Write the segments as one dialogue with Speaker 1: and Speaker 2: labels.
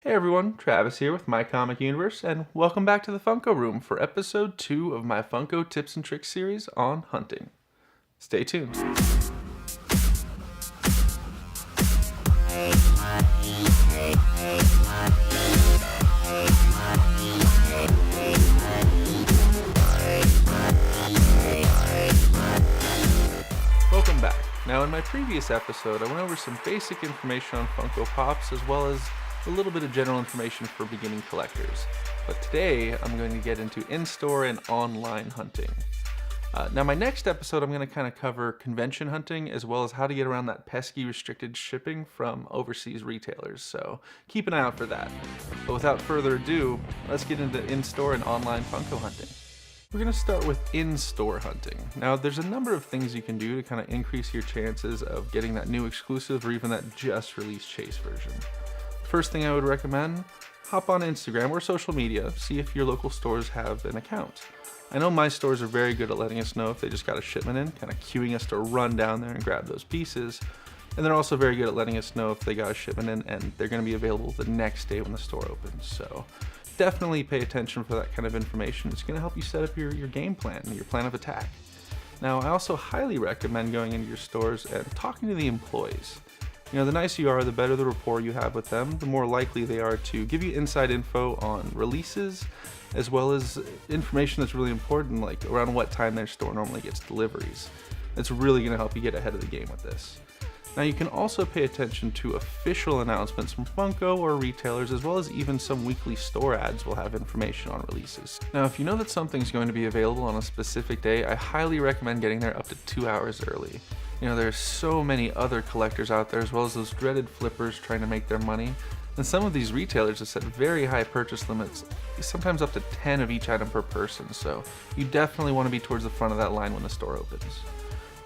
Speaker 1: Hey everyone, Travis here with My Comic Universe, and welcome back to the Funko Room for episode 2 of my Funko Tips and Tricks series on hunting. Stay tuned. Welcome back. Now in my previous episode, I went over some basic information on Funko Pops as well as a little bit of general information for beginning collectors. But today, I'm going to get into in-store and online hunting. Now my next episode, I'm going to kind of cover convention hunting as well as how to get around that pesky restricted shipping from overseas retailers. So keep an eye out for that. But without further ado, let's get into in-store and online Funko hunting. We're going to start with in-store hunting. Now, there's a number of things you can do to kind of increase your chances of getting that new exclusive or even that just released chase version. First thing I would recommend, hop on Instagram or social media, see if your local stores have an account. I know my stores are very good at letting us know if they just got a shipment in, kind of queuing us to run down there and grab those pieces. And they're also very good at letting us know if they got a shipment in and they're going to be available the next day when the store opens. So definitely pay attention for that kind of information. It's going to help you set up your game plan, your plan of attack. Now, I also highly recommend going into your stores and talking to the employees. You know, the nicer you are, the better the rapport you have with them, the more likely they are to give you inside info on releases, as well as information that's really important, like around what time their store normally gets deliveries. It's really going to help you get ahead of the game with this. Now, you can also pay attention to official announcements from Funko or retailers, as well as even some weekly store ads will have information on releases. Now, if you know that something's going to be available on a specific day, I highly recommend getting there up to 2 hours early. You know, there's so many other collectors out there, as well as those dreaded flippers trying to make their money. And some of these retailers have set very high purchase limits, sometimes up to 10 of each item per person, so you definitely want to be towards the front of that line when the store opens.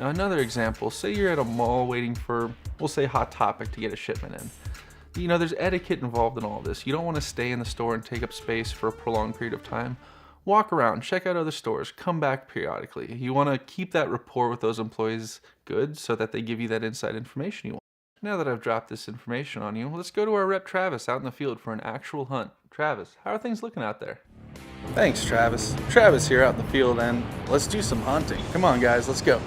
Speaker 1: Now, another example, say you're at a mall waiting for, we'll say, Hot Topic to get a shipment in. You know, there's etiquette involved in all this. You don't want to stay in the store and take up space for a prolonged period of time. Walk around, check out other stores, come back periodically. You want to keep that rapport with those employees good so that they give you that inside information you want. Now that I've dropped this information on you, let's go to our rep Travis out in the field for an actual hunt. Travis, how are things looking out there?
Speaker 2: Thanks, Travis. Travis here out in the field, and let's do some hunting. Come on, guys, let's go.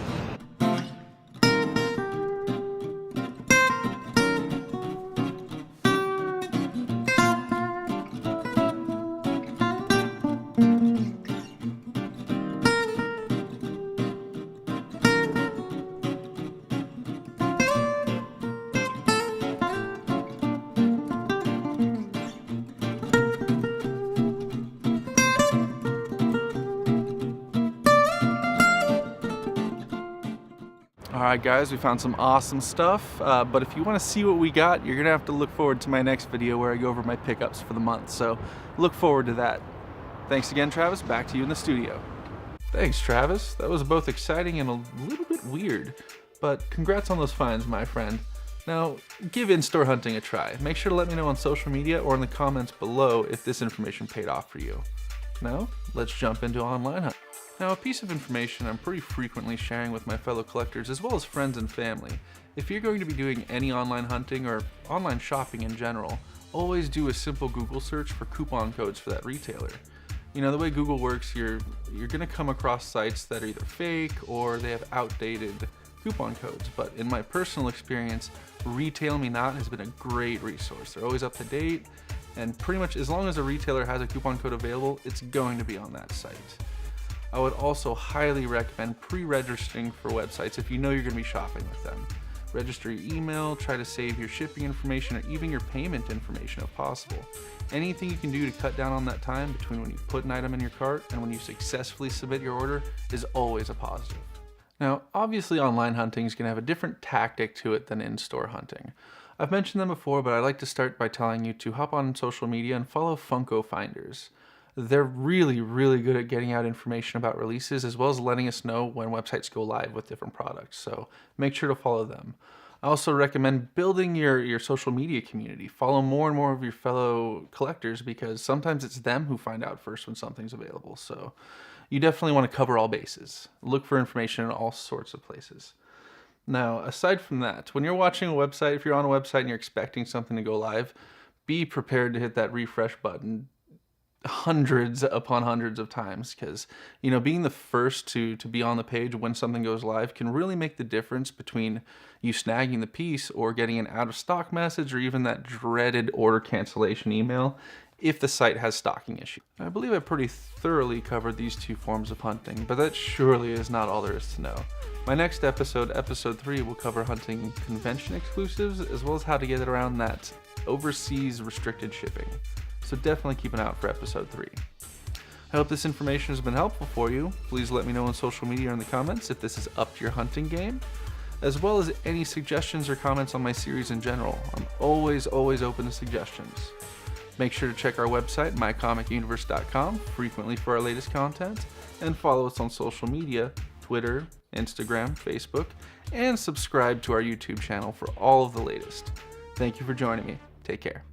Speaker 1: Alright guys, we found some awesome stuff, but if you want to see what we got, you're going to have to look forward to my next video where I go over my pickups for the month, so look forward to that. Thanks again, Travis. Back to you in the studio. Thanks, Travis. That was both exciting and a little bit weird, but congrats on those finds, my friend. Now, give in-store hunting a try. Make sure to let me know on social media or in the comments below if this information paid off for you. Now, let's jump into online hunting. Now, a piece of information I'm pretty frequently sharing with my fellow collectors as well as friends and family. If you're going to be doing any online hunting or online shopping in general, always do a simple Google search for coupon codes for that retailer. You know, the way Google works, you're going to come across sites that are either fake or they have outdated coupon codes, but in my personal experience, Retail Me Not has been a great resource. They're always up to date, and pretty much as long as a retailer has a coupon code available, it's going to be on that site. I would also highly recommend pre-registering for websites if you know you're going to be shopping with them. Register your email, try to save your shipping information or even your payment information if possible. Anything you can do to cut down on that time between when you put an item in your cart and when you successfully submit your order is always a positive. Now, obviously online hunting is going to have a different tactic to it than in-store hunting. I've mentioned them before, but I like to start by telling you to hop on social media and follow Funko Finders. They're really, really good at getting out information about releases as well as letting us know when websites go live with different products, so make sure to follow them. I also recommend building your social media community. Follow more and more of your fellow collectors because sometimes it's them who find out first when something's available, so you definitely want to cover all bases. Look for information in all sorts of places. Now, aside from that, when you're watching a website, if you're on a website and you're expecting something to go live, be prepared to hit that refresh button hundreds upon hundreds of times, because being the first to be on the page when something goes live can really make the difference between you snagging the piece or getting an out of stock message, or even that dreaded order cancellation email if the site has stocking issues. I believe I pretty thoroughly covered these two forms of hunting, but that surely is not all there is to know. My next episode, episode 3, will cover hunting convention exclusives, as well as how to get around that overseas restricted shipping. So definitely keep an eye out for episode 3. I hope this information has been helpful for you. Please let me know on social media or in the comments if this is up to your hunting game, as well as any suggestions or comments on my series in general. I'm always open to suggestions. Make sure to check our website, mycomicuniverse.com, frequently for our latest content, and follow us on social media, Twitter, Instagram, Facebook, and subscribe to our YouTube channel for all of the latest. Thank you for joining me. Take care.